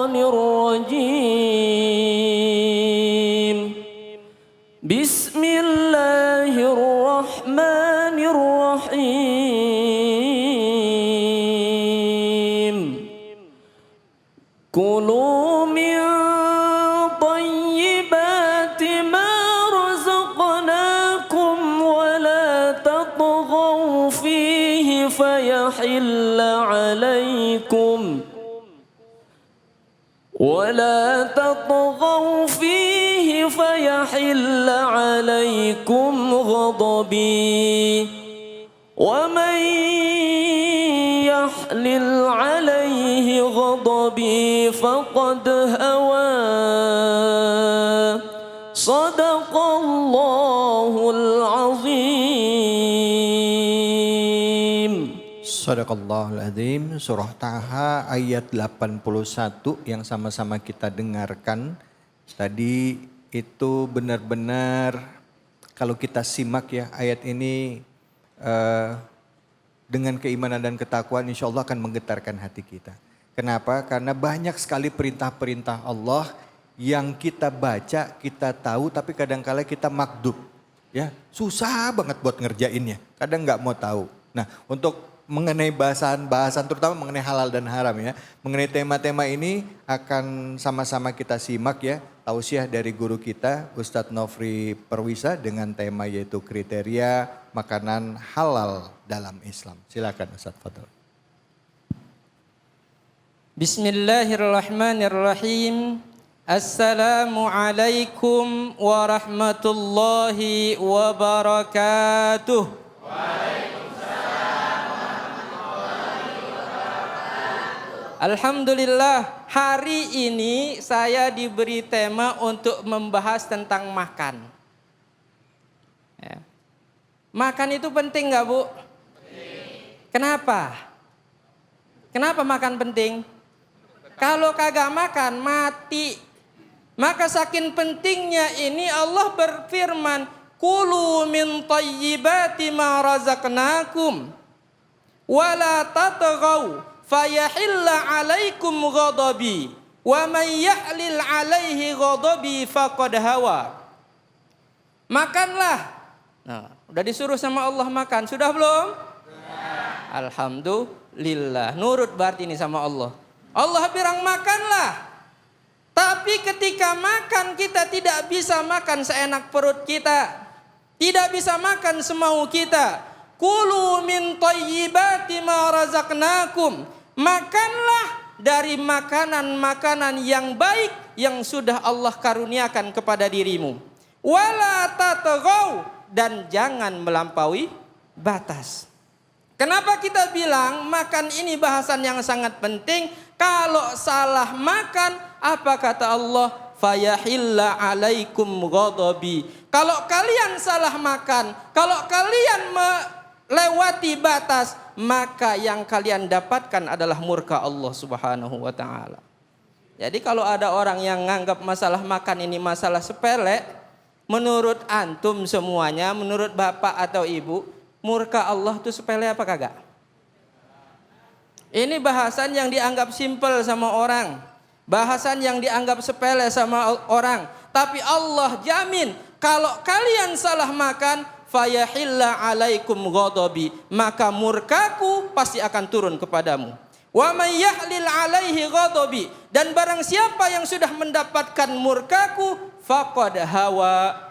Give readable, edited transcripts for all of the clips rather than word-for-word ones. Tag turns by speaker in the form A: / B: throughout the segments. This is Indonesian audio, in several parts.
A: الشيطان الرجيم بسم الله الرحمن الرحيم كلوا من طيبات ما رزقناكم ولا تطغوا فيه فيحل عليكم غضبي ومن يحلل عليه غضبي فقد هوى صدق الله العظيم.
B: Sadaqallahul Azim. Surah Taha ayat 81 yang sama-sama kita dengarkan tadi itu benar-benar kalau kita simak ya ayat ini dengan keimanan dan ketakwaan insya Allah akan menggetarkan hati kita. Kenapa? Karena banyak sekali perintah-perintah Allah yang kita baca, kita tahu tapi kadang-kala kita makdub. Ya, susah banget buat ngerjainnya. Kadang nggak mau tahu. Nah, untuk mengenai bahasan terutama mengenai halal dan haram ya. Mengenai tema-tema ini akan sama-sama kita simak ya. Tausiah dari guru kita Ustadz Nofri Perwisa dengan tema yaitu kriteria makanan halal dalam Islam. Silakan Ustadz Fadl.
A: Bismillahirrahmanirrahim. Assalamualaikum warahmatullahi wabarakatuh. Alhamdulillah, hari ini saya diberi tema untuk membahas tentang makan. Ya. Makan itu penting nggak Bu? Penting. Kenapa? Kenapa makan penting? Kalau kagak makan mati. Maka saking pentingnya ini Allah berfirman, "Kulu min thayyibati ma razaqnakum wa la tatghaw fayahilla 'alaikum ghadabi wa may yahlil 'alaihi ghadabi faqad hawa." Makanlah. Nah, udah disuruh sama Allah makan, sudah belum? Ya. Alhamdulillah, nurut berarti ini sama Allah. Allah bilang makanlah. Tapi ketika makan kita tidak bisa makan seenak perut kita. Tidak bisa makan semau kita. Kulu min thayyibati ma razaqnakum. Makanlah dari makanan-makanan yang baik yang sudah Allah karuniakan kepada dirimu. Wala tatghaw, dan jangan melampaui batas. Kenapa kita bilang makan ini bahasan yang sangat penting? Kalau salah makan, apa kata Allah? Fayahilla 'alaikum ghadabi. Kalau kalian salah makan, kalau kalian melewati batas, maka yang kalian dapatkan adalah murka Allah Subhanahu wa taala. Jadi kalau ada orang yang menganggap masalah makan ini masalah sepele, menurut antum semuanya, menurut bapak atau ibu, murka Allah itu sepele apa kagak? Ini bahasan yang dianggap simpel sama orang. Bahasan yang dianggap sepele sama orang. Tapi Allah jamin kalau kalian salah makan, fayahilla 'alaikum ghadabi, maka murkaku pasti akan turun kepadamu. Wa may yahlil 'alaihi ghadabi, dan barang siapa yang sudah mendapatkan murkaku, faqad hawa,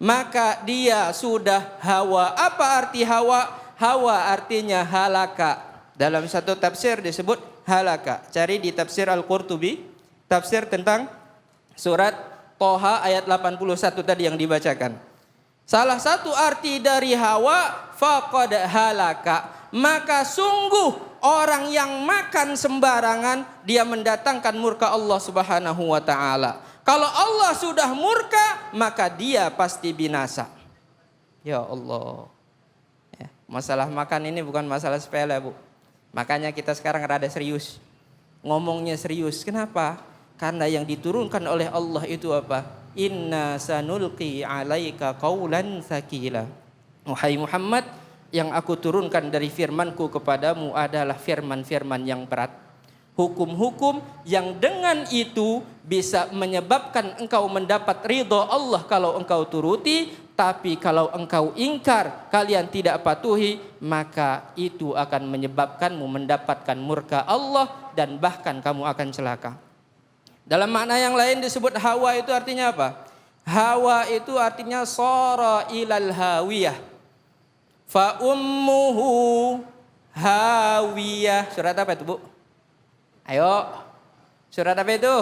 A: maka dia sudah hawa. Apa arti hawa? Hawa artinya halaka. Dalam satu tafsir disebut halaka. Cari di tafsir Al-Qurtubi, tafsir tentang surat Toha ayat 81 tadi yang dibacakan. Salah satu arti dari hawa, faqad halaka, maka sungguh orang yang makan sembarangan dia mendatangkan murka Allah Subhanahu wa taala. Kalau Allah sudah murka, maka dia pasti binasa. Ya Allah. Ya, masalah makan ini bukan masalah sepele, Bu. Makanya kita sekarang rada serius. Ngomongnya serius. Kenapa? Karena yang diturunkan oleh Allah itu apa? Inna sanulqi alaika qawlan tsaqila. Wahai Muhammad, yang aku turunkan dari firmanku kepadamu adalah firman-firman yang berat. hukum-hukum yang dengan itu bisa menyebabkan engkau mendapat ridho Allah kalau engkau turuti. Tapi kalau engkau ingkar, kalian tidak patuhi, maka itu akan menyebabkanmu mendapatkan murka Allah dan bahkan kamu akan celaka. Dalam makna yang lain disebut hawa itu artinya apa? Hawa itu artinya sara ilal hawiyah. Fa ummuhu hawiyah. Surat apa itu, Bu? Ayo. Surat apa itu?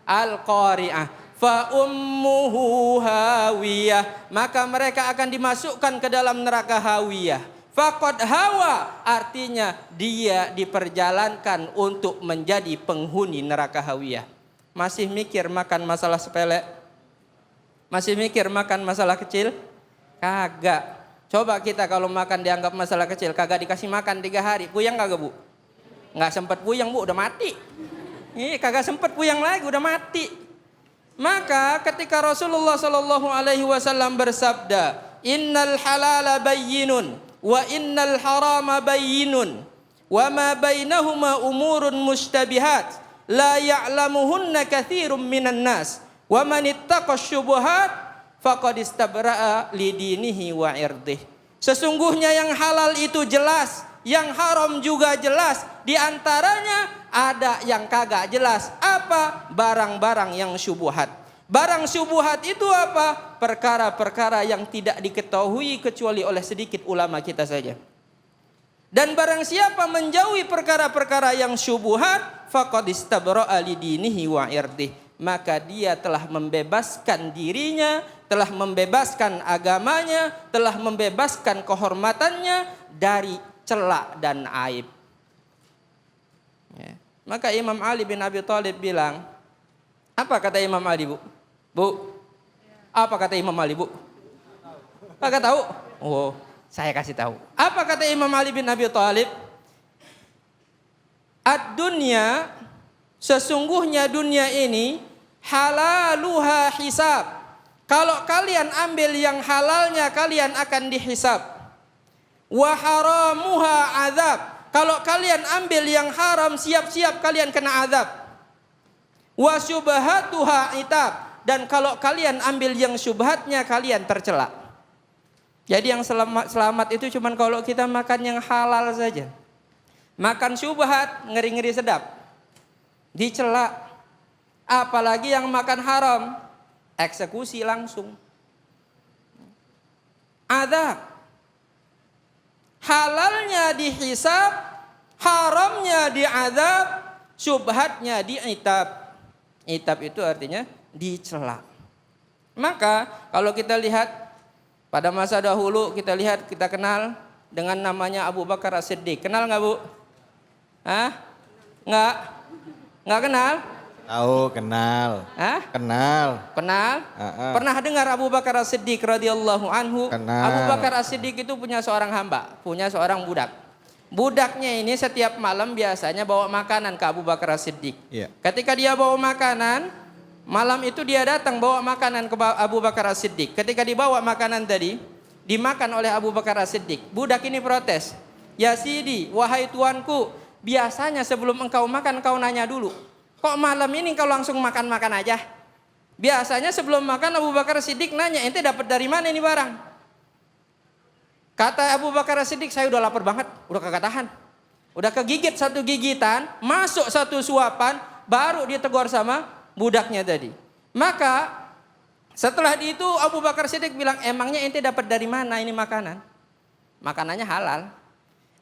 A: Al-Qari'ah. Fa ummuhu hawiyah, maka mereka akan dimasukkan ke dalam neraka hawiyah. Faqad hawa, artinya dia diperjalankan untuk menjadi penghuni neraka hawiyah. Masih mikir makan masalah sepele? Masih mikir makan masalah kecil? Kagak. Coba kita kalau makan dianggap masalah kecil, kagak dikasih makan 3 hari, puyeng kagak, Bu? Nggak sempat puyeng, Bu, udah mati. Kagak sempat puyeng lagi, udah mati. Maka ketika Rasulullah Shallallahu Alaihi Wasallam bersabda, Innal halala bayyinun, wa innal harama bayyinun, wa ma bainahuma umurun mushtabihat, la ya'lamuhunna katsirun minan nas, wa man ittaqa syubuhat, faqad istabra'a lidinihi wa irdih. Sesungguhnya yang halal itu jelas, yang haram juga jelas. Di antaranya ada yang kagak jelas. Apa? Barang-barang yang syubhat. Barang syubhat itu apa? Perkara-perkara yang tidak diketahui kecuali oleh sedikit ulama kita saja. Dan barang siapa menjauhi perkara-perkara yang syubhat, faqad istabra'a lidinihi wa irdih, maka dia telah membebaskan dirinya, telah membebaskan agamanya, telah membebaskan kehormatannya dari celak dan aib. Ya. Maka Imam Ali bin Abi Thalib bilang, apa kata Imam Ali, Bu? Bu, apa kata Imam Ali, Bu? Kagak tahu? Oh, saya kasih tahu. Apa kata Imam Ali bin Abi Thalib? Ad-dunya, sesungguhnya dunia ini halaluha hisab. Kalau kalian ambil yang halalnya, kalian akan dihisab. Wa haramuha azab. Kalau kalian ambil yang haram, siap-siap kalian kena azab. Wa syubhatuha itab. Dan kalau kalian ambil yang syubhatnya, kalian tercela. Jadi yang selamat itu cuma kalau kita makan yang halal saja. Makan syubhat, ngeri-ngeri sedap, dicela. Apalagi yang makan haram, eksekusi langsung. Azab. Halalnya dihisab, haramnya diazab, syubhatnya diitab. Itab itu artinya dicela. Maka kalau kita lihat pada masa dahulu, kita kenal dengan namanya Abu Bakar As-Siddiq. Kenal nggak, Bu? Hah? Nggak kenal?
B: Tahu, kenal.
A: Hah?
B: Kenal.
A: Kenal? Pernah dengar Abu Bakar As-Siddiq radhiyallahu anhu?
B: Kenal.
A: Abu Bakar As-Siddiq itu punya seorang hamba, punya seorang budak. Budaknya ini setiap malam biasanya bawa makanan ke Abu Bakar As-Siddiq.
B: Iya.
A: Ketika dia bawa makanan, malam itu dia datang bawa makanan ke Abu Bakar As-Siddiq. Ketika dibawa makanan tadi, dimakan oleh Abu Bakar As-Siddiq. Budak ini protes. Ya Sidi, wahai tuanku, biasanya sebelum engkau makan kau nanya dulu. Kok malam ini kau langsung makan-makan aja? Biasanya sebelum makan Abu Bakar Siddiq nanya, ente dapat dari mana ini barang? Kata Abu Bakar Siddiq, saya udah lapar banget, udah kagak tahan. Udah kegigit satu gigitan, masuk satu suapan, baru ditegur sama budaknya tadi. Maka setelah itu Abu Bakar Siddiq bilang, emangnya ente dapat dari mana ini makanan? Makanannya halal.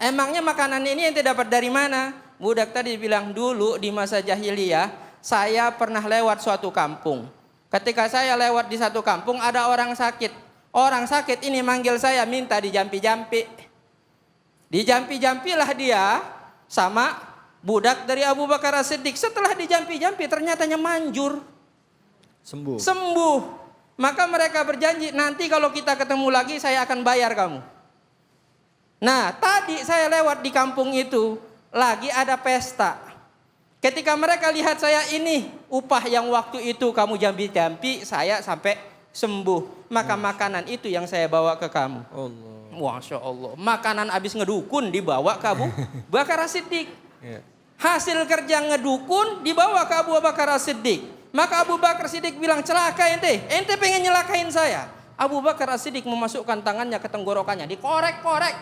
A: Emangnya makanan ini ente dapat dari mana? Budak tadi bilang, dulu di masa jahiliyah saya pernah lewat suatu kampung. Ketika saya lewat di satu kampung ada orang sakit. Orang sakit ini manggil saya minta dijampi-jampi. Dijampi-jampilah dia sama budak dari Abu Bakar As-Siddiq. Setelah dijampi-jampi ternyatanya manjur. Sembuh. Maka mereka berjanji, nanti kalau kita ketemu lagi saya akan bayar kamu. Nah, tadi saya lewat di kampung itu, lagi ada pesta. Ketika mereka lihat saya, ini upah yang waktu itu kamu jampi-jampi saya sampai sembuh. Maka makanan itu yang saya bawa ke kamu. Masya Allah. Makanan habis ngedukun dibawa ke Abu Bakar As-Siddiq. Hasil kerja ngedukun dibawa ke Abu Bakar As-Siddiq. Maka Abu Bakar As-Siddiq bilang, celaka ente pengen nyelakain saya. Abu Bakar As-Siddiq memasukkan tangannya ke tenggorokannya, dikorek-korek.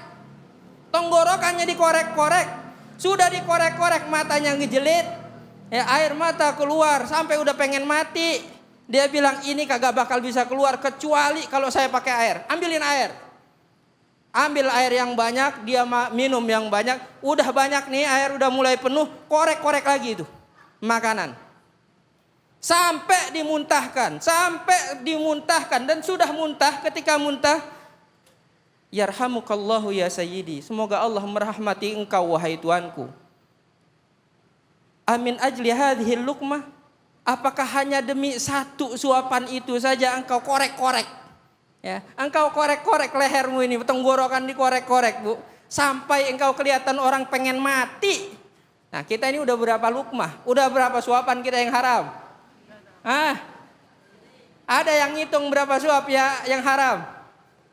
A: Tenggorokannya dikorek-korek. Sudah dikorek-korek, matanya ngejelit. Air mata keluar sampai udah pengen mati. Dia bilang, ini kagak bakal bisa keluar kecuali kalau saya pakai air. Ambilin air. Ambil air yang banyak, dia minum yang banyak. Udah banyak nih, air udah mulai penuh, korek-korek lagi itu makanan. Sampai dimuntahkan dan sudah muntah. Ketika muntah, yarhamukallahu ya sayyidi, semoga Allah merahmati engkau wahai tuanku. Amin ajli hadhil luqmah, apakah hanya demi satu suapan itu saja engkau korek-korek? Ya, engkau korek-korek lehermu ini, tenggorokan dikorek-korek, Bu, sampai engkau kelihatan orang pengen mati. Nah, kita ini udah berapa lukmah? Udah berapa suapan kita yang haram? Ada yang ngitung berapa suap ya yang haram?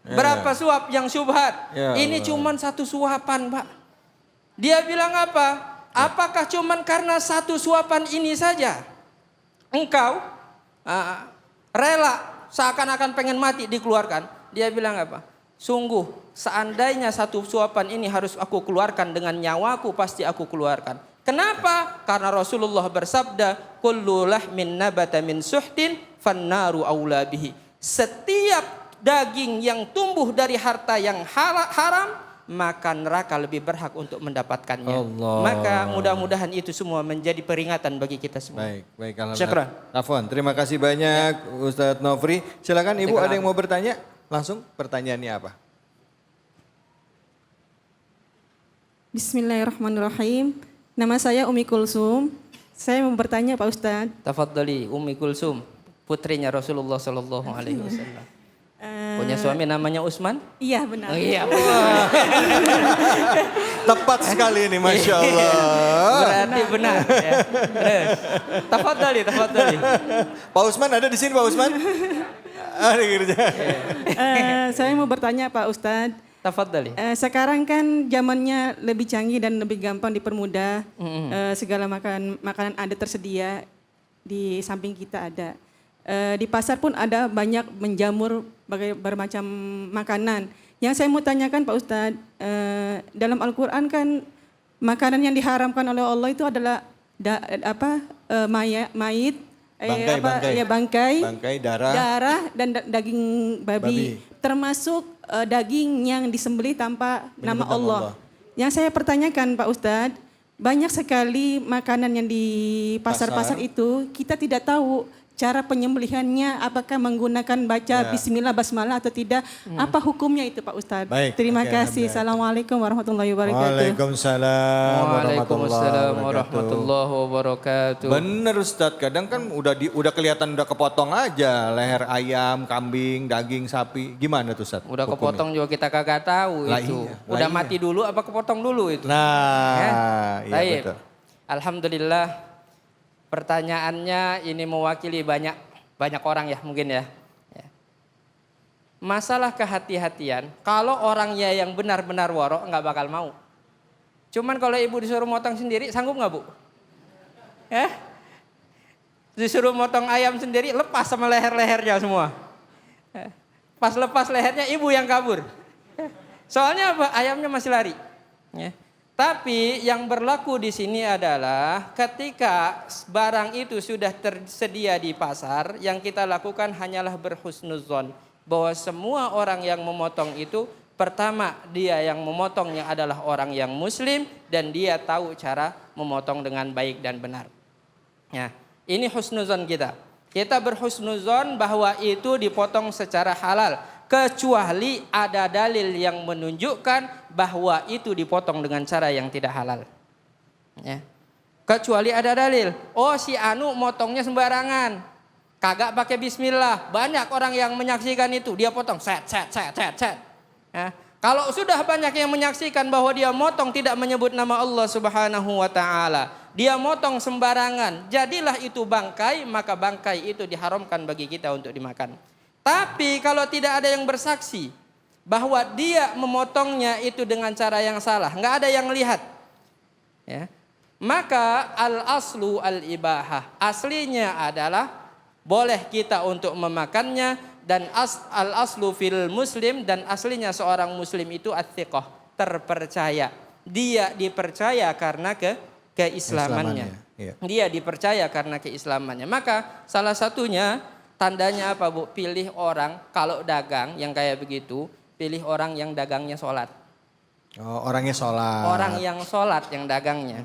A: Berapa suap yang syubhat? Ini cuman satu suapan, Pak. Dia bilang apa? Apakah cuman karena satu suapan ini saja engkau rela seakan-akan pengen mati dikeluarkan? Dia bilang apa? Sungguh seandainya satu suapan ini harus aku keluarkan dengan nyawaku, pasti aku keluarkan. Kenapa? Karena Rasulullah bersabda, kullu lahmin nabata min suhtin fannaru aula bihi. Setiap daging yang tumbuh dari harta yang haram, maka neraka lebih berhak untuk mendapatkannya. Allah. Maka mudah-mudahan itu semua menjadi peringatan bagi kita semua.
B: Baik. Syukran. Afwan, terima kasih banyak Ustadz Nofri. Silakan Ibu, ada yang mau bertanya? Langsung pertanyaannya apa?
C: Bismillahirrahmanirrahim. Nama saya Umi Kulsum. Saya mau bertanya Pak Ustadz.
A: Tafadhali Umi Kulsum, putrinya Rasulullah sallallahu alaihi wasallam. Punya suami namanya Utsman?
C: Iya benar.
A: Oh, iya.
B: Tepat sekali ini, Masya Allah.
A: Berarti benar. Ya. Tafadhali.
B: Pak Utsman ada di sini, Pak Utsman? Ada kerja.
C: Saya mau bertanya Pak Ustadz.
A: Tafadhali.
C: Sekarang kan zamannya lebih canggih dan lebih gampang dipermudah. Segala makanan ada tersedia di samping kita ada. Di pasar pun ada banyak menjamur bermacam makanan. Yang saya mau tanyakan Pak Ustadz, dalam Al-Quran kan makanan yang diharamkan oleh Allah itu adalah mayit, bangkai, darah dan daging babi. Termasuk daging yang disembelih tanpa nama Allah. Yang saya pertanyakan Pak Ustadz, banyak sekali makanan yang di pasar-pasar itu kita tidak tahu cara penyembelihannya, apakah menggunakan baca bismillah basmalah atau tidak. Apa hukumnya itu Pak Ustadz?
B: Baik,
C: terima kasih. Assalamualaikum warahmatullahi wabarakatuh.
B: Waalaikumsalam
A: warahmatullahi wabarakatuh.
B: Bener Ustadz, kadang kan udah kelihatan udah kepotong aja leher ayam, kambing, daging sapi. Gimana tuh Ustadz?
A: Udah kepotong juga kita kagak tahu itu. Udah mati dulu apa kepotong dulu itu?
B: Nah, iya betul.
A: Alhamdulillah. Pertanyaannya ini mewakili banyak orang ya mungkin ya. Masalah kehati-hatian, kalau orangnya yang benar-benar warok nggak bakal mau. Cuman kalau ibu disuruh motong sendiri, sanggup nggak Bu? Disuruh motong ayam sendiri, lepas sama leher-lehernya semua. Pas lepas lehernya ibu yang kabur. Soalnya apa? Ayamnya masih lari. Tapi yang berlaku di sini adalah ketika barang itu sudah tersedia di pasar, yang kita lakukan hanyalah berhusnuzon bahwa semua orang yang memotong itu, pertama dia yang memotongnya adalah orang yang muslim dan dia tahu cara memotong dengan baik dan benar. Ya, ini husnuzon kita. Kita berhusnuzon bahwa itu dipotong secara halal. Kecuali ada dalil yang menunjukkan bahwa itu dipotong dengan cara yang tidak halal. Ya. Kecuali ada dalil, oh si Anu motongnya sembarangan, kagak pakai bismillah. Banyak orang yang menyaksikan itu, dia potong set. Ya. Kalau sudah banyak yang menyaksikan bahwa dia motong tidak menyebut nama Allah Subhanahu wa taala, dia motong sembarangan, jadilah itu bangkai, maka bangkai itu diharamkan bagi kita untuk dimakan. Tapi kalau tidak ada yang bersaksi bahwa dia memotongnya itu dengan cara yang salah, nggak ada yang lihat, ya, Maka al-aslu al-ibahah. Aslinya adalah boleh kita untuk memakannya, dan al-aslu fil muslim, dan aslinya seorang muslim itu at-thiqah, terpercaya. Dia dipercaya karena keislamannya.
B: Iya.
A: Dia dipercaya karena keislamannya. Maka salah satunya tandanya apa, Bu? Pilih orang kalau dagang yang kayak begitu, pilih orang yang dagangnya sholat.
B: Oh, orangnya sholat.
A: Orang yang sholat yang dagangnya.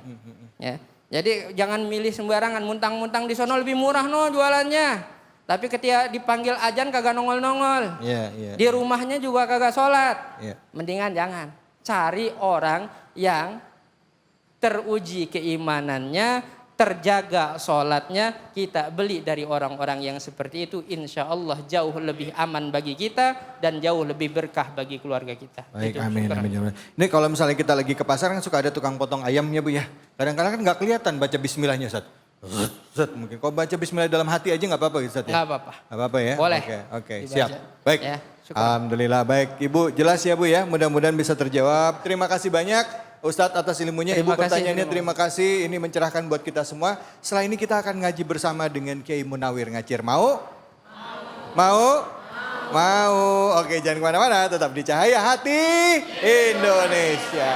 A: Ya. Jadi jangan milih sembarangan, muntang-muntang di sono lebih murah no jualannya. Tapi ketika dipanggil ajan kagak nongol-nongol.
B: Iya, iya.
A: Di rumahnya juga kagak sholat.
B: Iya.
A: Mendingan jangan. Cari orang yang teruji keimanannya, terjaga sholatnya. Kita beli dari orang-orang yang seperti itu, insya Allah jauh lebih aman bagi kita dan jauh lebih berkah bagi keluarga kita.
B: Baik,
A: Itu,
B: amin,
A: syukuran.
B: amin. Ini kalau misalnya kita lagi ke pasar kan suka ada tukang potong ayamnya, Bu ya. Kadang-kadang kan nggak kelihatan baca bismillahnya, Ustaz. Ustaz, mungkin kalau baca bismillah dalam hati aja nggak apa-apa, Ustaz ya?
A: Nggak apa-apa.
B: Nggak apa-apa ya?
A: Boleh.
B: Oke,
A: Dibaca.
B: siap. Baik.
A: Ya, syukur.
B: Alhamdulillah, baik. Ibu jelas ya, Bu ya. Mudah-mudahan bisa terjawab. Terima kasih banyak Ustadz atas ilmunya.
A: Terima
B: Ibu
A: kasih,
B: pertanyaannya terima kasih. Ini mencerahkan buat kita semua. Setelah ini kita akan ngaji bersama dengan Kiai Munawir Ngacir. Mau? Mau? Mau. Oke, jangan kemana-mana. Tetap di Cahaya Hati Indonesia.